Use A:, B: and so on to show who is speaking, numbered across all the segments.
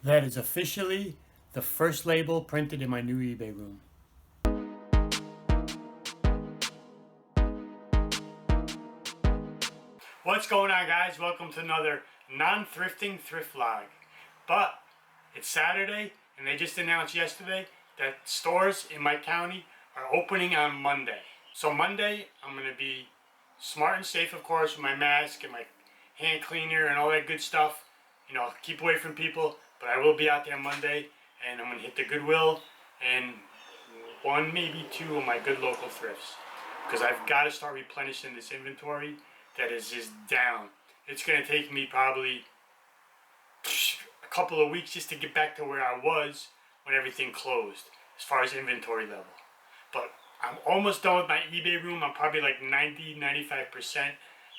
A: That is officially the first label printed in my new eBay room. What's going on, guys? Welcome to another non-thrifting thrift vlog. But it's Saturday and they just announced yesterday that stores in my county are opening on Monday. So Monday I'm going to be smart and safe, of course, with my mask and my hand cleaner and all that good stuff. You know, keep away from people, but I will be out there Monday and I'm going to hit the Goodwill and one, maybe two of my good local thrifts, because I've got to start replenishing this inventory that is just down. It's going to take me probably a couple of weeks just to get back to where I was when everything closed as far as inventory level. But I'm almost done with my eBay room. I'm probably like 90-95%.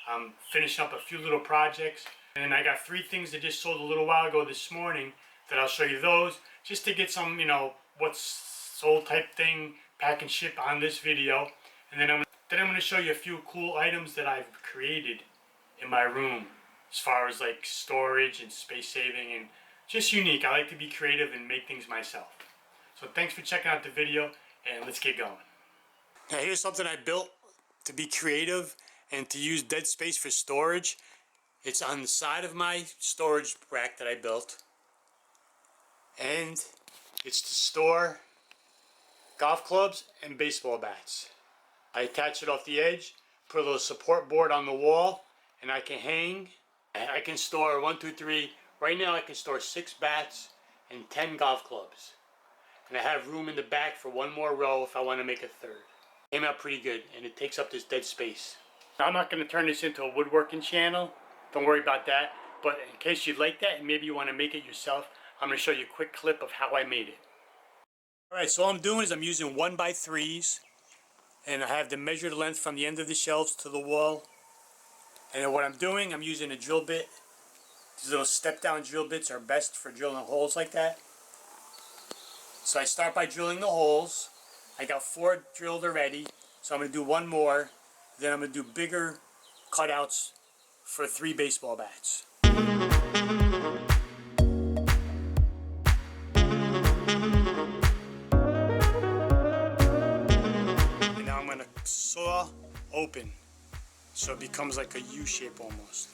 A: I'm finishing up a few little projects. And I got 3 things that just sold a little while ago this morning that I'll show you those just to get some, you know, what's sold type thing, pack and ship on this video. And then I'm going to show you a few cool items that I've created in my room as far as like storage and space saving and just unique. I like to be creative and make things myself. So thanks for checking out the video and let's get going. Now here's something I built to be creative and to use dead space for storage. It's on the side of my storage rack that I built, and it's to store golf clubs and baseball bats. I attach it off the edge, put a little support board on the wall, and I can hang. I can store 1, 2, 3. Right now I can store 6 bats and 10 golf clubs. And I have room in the back for one more row if I want to make a third. Came out pretty good, and it takes up this dead space. Now, I'm not going to turn this into a woodworking channel. Don't worry about that. But in case you like that and maybe you want to make it yourself, I'm going to show you a quick clip of how I made it. Alright, so all I'm doing is I'm using 1x3s. And I have to measure the length from the end of the shelves to the wall. And then what I'm doing, I'm using a drill bit. These little step-down drill bits are best for drilling holes like that. So I start by drilling the holes. I got 4 drilled already, so I'm going to do 1 more. Then I'm going to do bigger cutouts for 3 baseball bats. And now I'm going to saw open so it becomes like a U shape almost.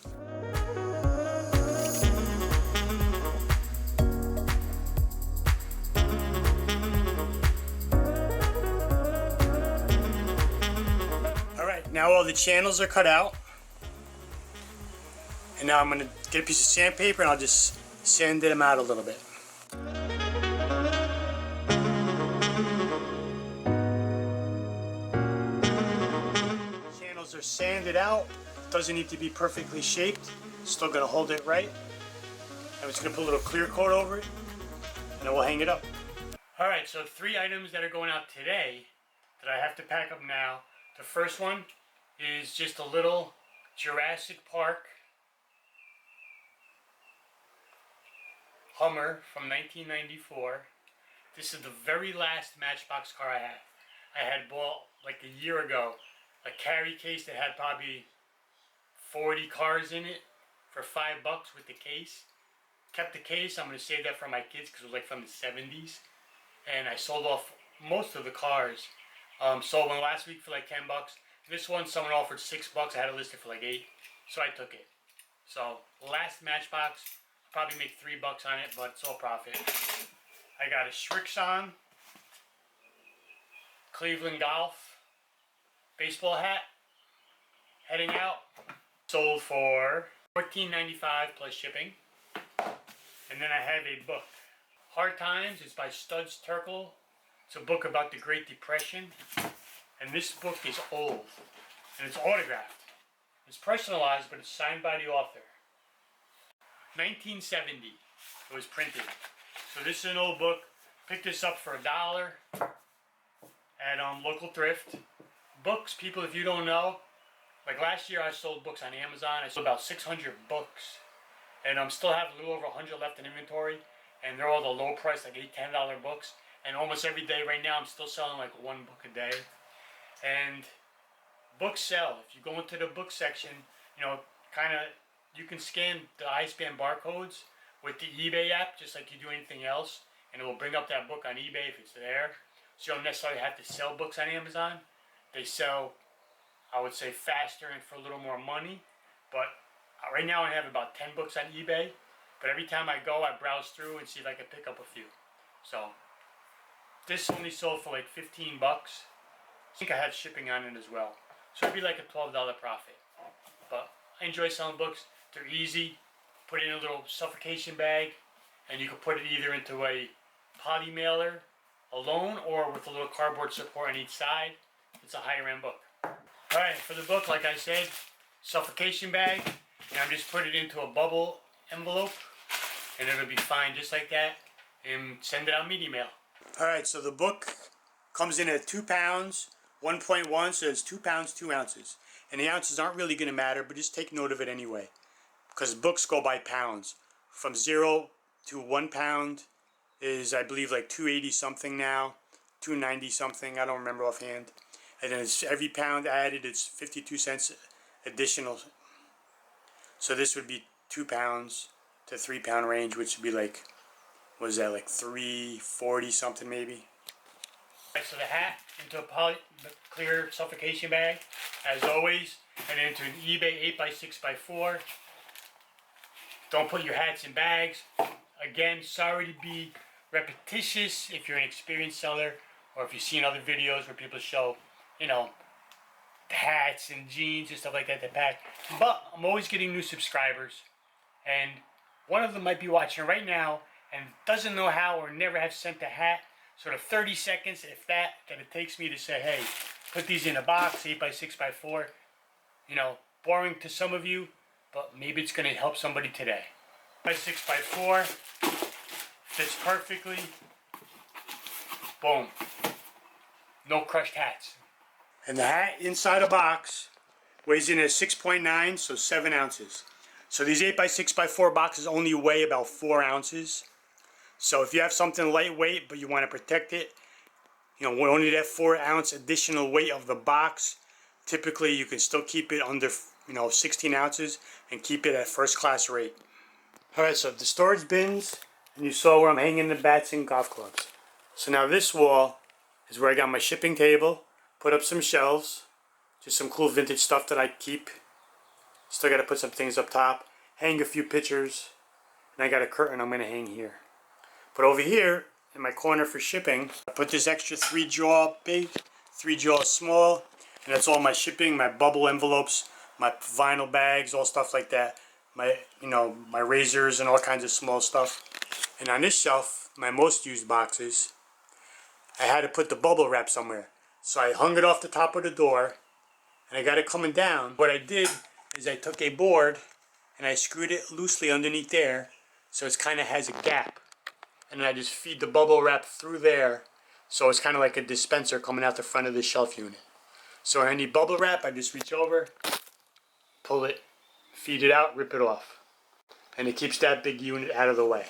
A: Now all the channels are cut out, and now I'm going to get a piece of sandpaper and I'll just sand them out a little bit. Channels are sanded out. Doesn't need to be perfectly shaped. Still going to hold it right. I'm just going to put a little clear coat over it, and then we'll hang it up. Alright, so 3 items that are going out today that I have to pack up now. The first one is just a little Jurassic Park Hummer from 1994. This is the very last Matchbox car I have. I had bought like a year ago a carry case that had probably 40 cars in it for $5 with the case. Kept the case. I'm going to save that for my kids because it was like from the 70s. And I sold off most of the cars. Sold one last week for like $10. This one someone offered $6. I had it listed for like $8, so I took it. So last Matchbox, probably make $3 on it, but it's all profit. I got a Srixon Cleveland Golf baseball hat. Heading out. Sold for $14.95 plus shipping. And then I have a book. Hard Times. It's by Studs Terkel. It's a book about the Great Depression. And this book is old, and it's autographed. It's personalized, but it's signed by the author. 1970, it was printed. So this is an old book. Picked this up for $1 at local thrift. Books, people, if you don't know, like last year I sold books on Amazon. I sold about 600 books, and I still have a little over 100 left in inventory, and they're all the low price, like $8, $10 books. And almost every day right now I'm still selling like 1 book a day. And books sell. If you go into the book section, you know, kind of, you can scan the iSpan barcodes, with the eBay app, just like you do anything else, and it will bring up that book on eBay if it's there. So you don't necessarily have to sell books on Amazon. They sell, I would say, faster and for a little more money. But right now I have about 10 books on eBay. But every time I go, I browse through and see if I can pick up a few. So this only sold for like 15 bucks. I think I had shipping on it as well. So it'd be like a $12 profit. But I enjoy selling books. They're easy. Put it in a little suffocation bag, and you can put it either into a poly mailer alone or with a little cardboard support on each side. It's a higher end book. Alright, for the book, like I said, suffocation bag, and I'm just put it into a bubble envelope, and it'll be fine just like that, and send it out media mail. Alright, so the book comes in at 2 pounds, 1.1, so it's 2 pounds, 2 ounces. And the ounces aren't really going to matter, but just take note of it anyway. Because books go by pounds. From 0 to 1 pound is, I believe, like 280 something now, 290 something, I don't remember offhand. And then it's every pound added, it's 52 cents additional. So this would be 2 pounds to 3 pound range, which would be like, what is that, like 340 something maybe. Right, so the hat into a poly clear suffocation bag, as always, and then into an eBay 8x6x4. Don't put your hats in bags. Again, sorry to be repetitious if you're an experienced seller, or if you've seen other videos where people show, you know, hats and jeans and stuff like that to pack. But I'm always getting new subscribers, and one of them might be watching right now and doesn't know how or never have sent a hat. Sort of 30 seconds, if that it takes me to say, hey, put these in a box, 8x6x4. You know, boring to some of you, but maybe it's going to help somebody today. 6x4 fits perfectly. Boom. No crushed hats. And the hat inside a box weighs in at 6.9, so 7 ounces. So these 8x6x4 boxes only weigh about 4 ounces. So if you have something lightweight but you want to protect it, you know, only that 4 ounce additional weight of the box, typically you can still keep it under, you know, 16 ounces and keep it at first class rate. Alright, so the storage bins, and you saw where I'm hanging the bats and golf clubs. So now this wall is where I got my shipping table, put up some shelves, just some cool vintage stuff that I keep. Still got to put some things up top, hang a few pictures, and I got a curtain I'm going to hang here. But over here, in my corner for shipping, I put this extra 3 drawer big, 3 drawer small, and that's all my shipping, my bubble envelopes, my vinyl bags, all stuff like that. My, you know, my razors and all kinds of small stuff. And on this shelf, my most used boxes, I had to put the bubble wrap somewhere. So I hung it off the top of the door, and I got it coming down. What I did is I took a board and I screwed it loosely underneath there, so it kind of has a gap. And then I just feed the bubble wrap through there, so it's kind of like a dispenser coming out the front of the shelf unit. So when I need bubble wrap, I just reach over, pull it, feed it out, rip it off. And it keeps that big unit out of the way.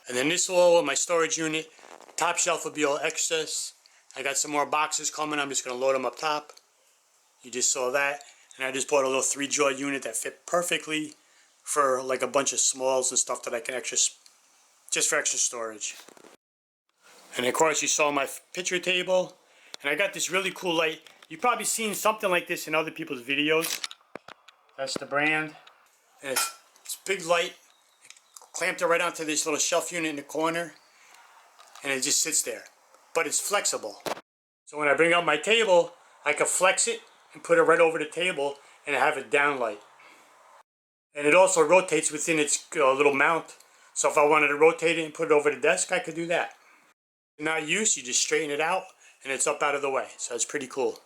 A: And then this wall, my storage unit, top shelf will be all excess. I got some more boxes coming, I'm just going to load them up top. You just saw that. And I just bought a little 3 drawer unit that fit perfectly for like a bunch of smalls and stuff that I can just for extra storage. And of course you saw my picture table, and I got this really cool light. You've probably seen something like this in other people's videos. That's the brand. And it's big light, clamped it right onto this little shelf unit in the corner, and it just sits there. But it's flexible. So when I bring out my table, I can flex it and put it right over the table and have a down light. And it also rotates within its little mount. So if I wanted to rotate it and put it over the desk, I could do that. Not used, you just straighten it out and it's up out of the way. So it's pretty cool.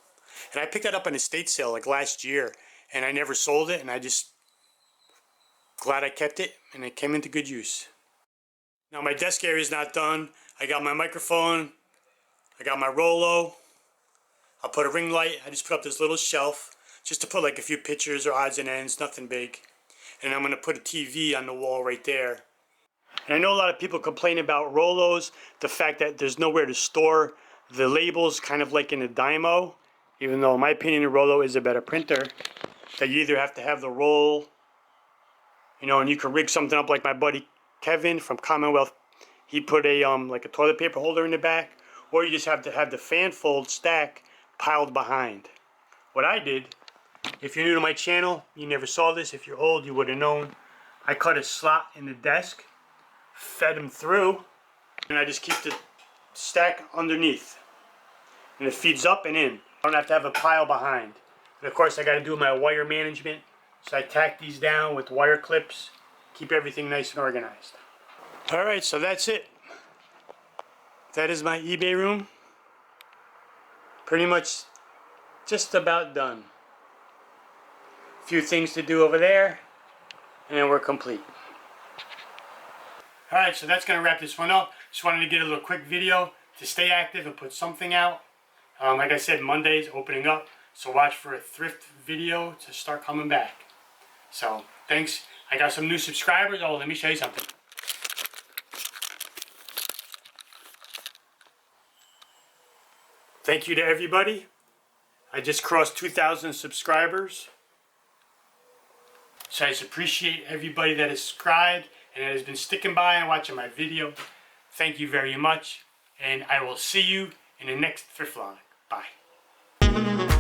A: And I picked that up on a estate sale like last year, and I never sold it, and I just glad I kept it, and it came into good use. Now my desk area is not done. I got my microphone, I got my Rolo, I'll put a ring light. I just put up this little shelf just to put like a few pictures or odds and ends, nothing big. And I'm going to put a TV on the wall right there. And I know a lot of people complain about Rolos, the fact that there's nowhere to store the labels, kind of like in a Dymo, even though in my opinion a Rolo is a better printer, that you either have to have the roll, you know, and you can rig something up like my buddy Kevin from Commonwealth, he put a like a toilet paper holder in the back, or you just have to have the fan fold stack piled behind. What I did, if you're new to my channel, you never saw this. If you're old, you would have known. I cut a slot in the desk, fed them through, and I just keep the stack underneath. And it feeds up and in. I don't have to have a pile behind. And of course I got to do my wire management. So I tack these down with wire clips. Keep everything nice and organized. Alright, so that's it. That is my eBay room. Pretty much just about done. A few things to do over there, and then we're complete. Alright, so that's going to wrap this one up. Just wanted to get a little quick video to stay active and put something out. Like I said, Monday's opening up, so watch for a thrift video to start coming back. So, thanks. I got some new subscribers. Oh, let me show you something. Thank you to everybody. I just crossed 2,000 subscribers. So I just appreciate everybody that has subscribed and that has been sticking by and watching my video. Thank you very much. And I will see you in the next thrift vlog. Bye.